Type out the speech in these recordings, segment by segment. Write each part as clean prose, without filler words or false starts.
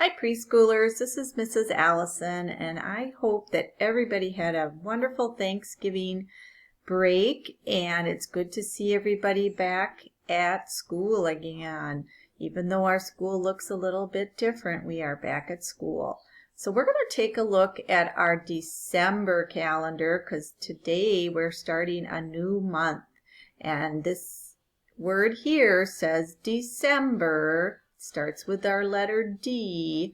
Hi preschoolers, this is Mrs. Allison, and I hope that everybody had a wonderful Thanksgiving break, and it's good to see everybody back at school again. Even though our school looks a little bit different, we are back at school. So we're going to take a look at our December calendar because today we're starting a new month, and this word here says December. Starts with our letter D,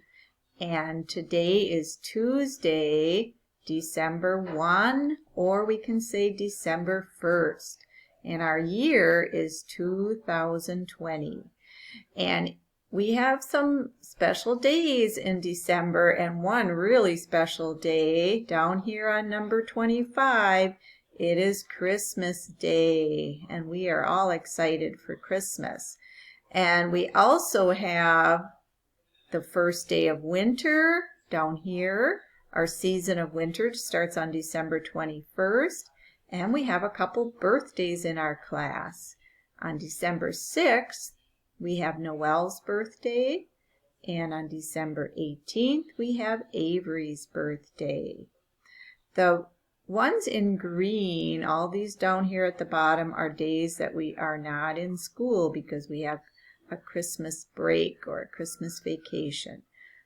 and today is Tuesday, December 1, or we can say December 1st, and our year is 2020. And we have some special days in December, and one really special day down here on number 25. It is Christmas Day, and we are all excited for Christmas. And we also have the first day of winter down here. Our season of winter starts on December 21st. And we have a couple birthdays in our class. On December 6th, we have Noel's birthday. And on December 18th, we have Avery's birthday. The ones in green, all these down here at the bottom, are days that we are not in school because we have a Christmas break or a Christmas vacation.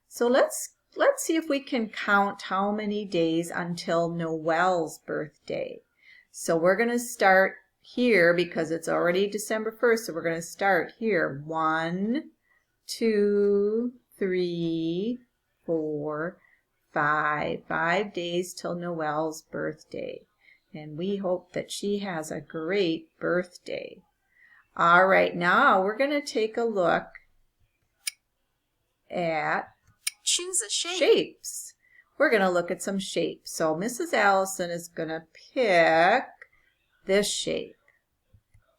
So let's see if we can count how many days until Noel's birthday. So we're going to start here because it's already December 1st, so we're going to start here. 1, 2, 3, 4, 5. 5 days till Noel's birthday. And we hope that she has a great birthday. All right, now we're going to take a look at choose a shape. Shapes. We're going to look at some shapes. So Mrs. Allison is going to pick this shape.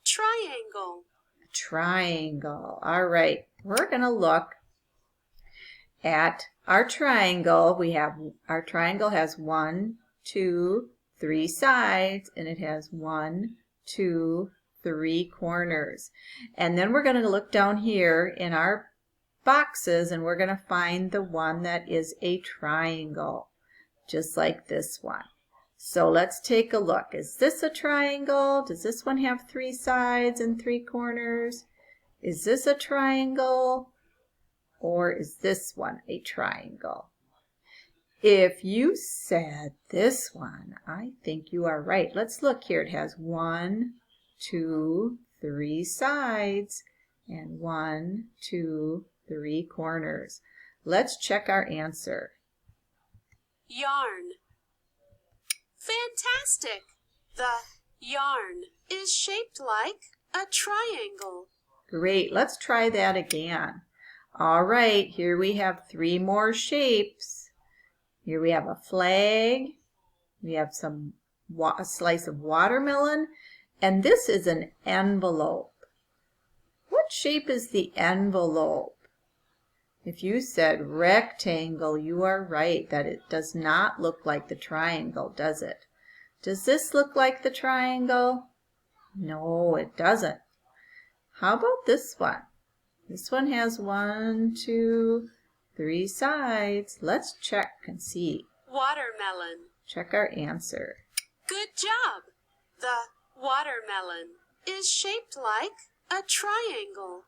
Triangle. A triangle. All right, we're going to look at our triangle. Our triangle has 1, 2, 3 sides, and it has 1, 2, 3 corners. And then we're going to look down here in our boxes and we're going to find the one that is a triangle, just like this one. So let's take a look. Is this a triangle? Does this one have 3 sides and 3 corners? Is this a triangle? Or is this one a triangle? If you said this one, I think you are right. Let's look here. It has 1, 2, 3 sides and 1, 2, 3 corners. Let's check our answer. Yarn. Fantastic! The yarn is shaped like a triangle. Great, let's try that again. All right, here we have 3 more shapes. Here we have a flag. We have a slice of watermelon. And this is an envelope. What shape is the envelope? If you said rectangle, you are right that it does not look like the triangle, does it? Does this look like the triangle? No, it doesn't. How about this one? This one has 1, 2, 3 sides. Let's check and see. Watermelon. Check our answer. Good job! The watermelon is shaped like a triangle.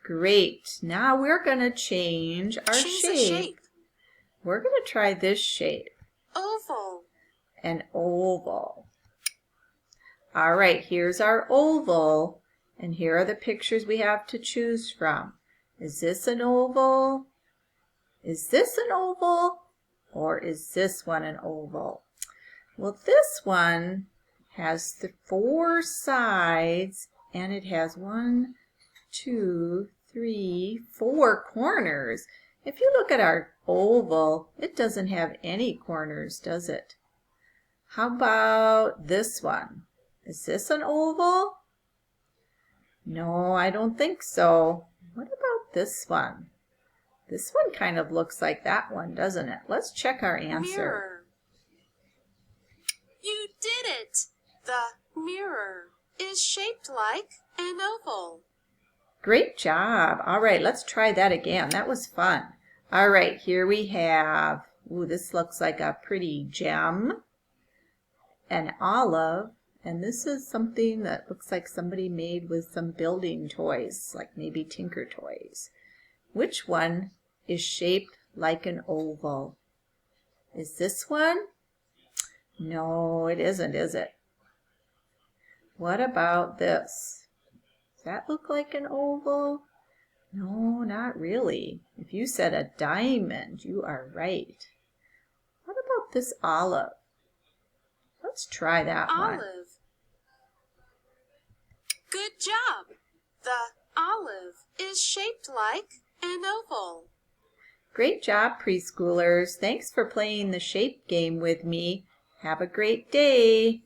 Great. Now we're going to change our Choose a shape. We're going to try this shape. Oval. An oval. All right, here's our oval. And here are the pictures we have to choose from. Is this an oval? Is this an oval? Or is this one an oval? Well, this one has the 4 sides, and it has 1, 2, 3, 4 corners. If you look at our oval, it doesn't have any corners, does it? How about this one? Is this an oval? No, I don't think so. What about this one? This one kind of looks like that one, doesn't it? Let's check our answer. Mirror. You did it! The mirror is shaped like an oval. Great job. All right, let's try that again. That was fun. All right, here we have, ooh, this looks like a pretty gem, an olive, and this is something that looks like somebody made with some building toys, like maybe Tinker Toys. Which one is shaped like an oval? Is this one? No, it isn't, is it? What about this? Does that look like an oval? No, not really. If you said a diamond, you are right. What about this olive? Let's try that one. Olive. Good job. The olive is shaped like an oval. Great job, preschoolers. Thanks for playing the shape game with me. Have a great day.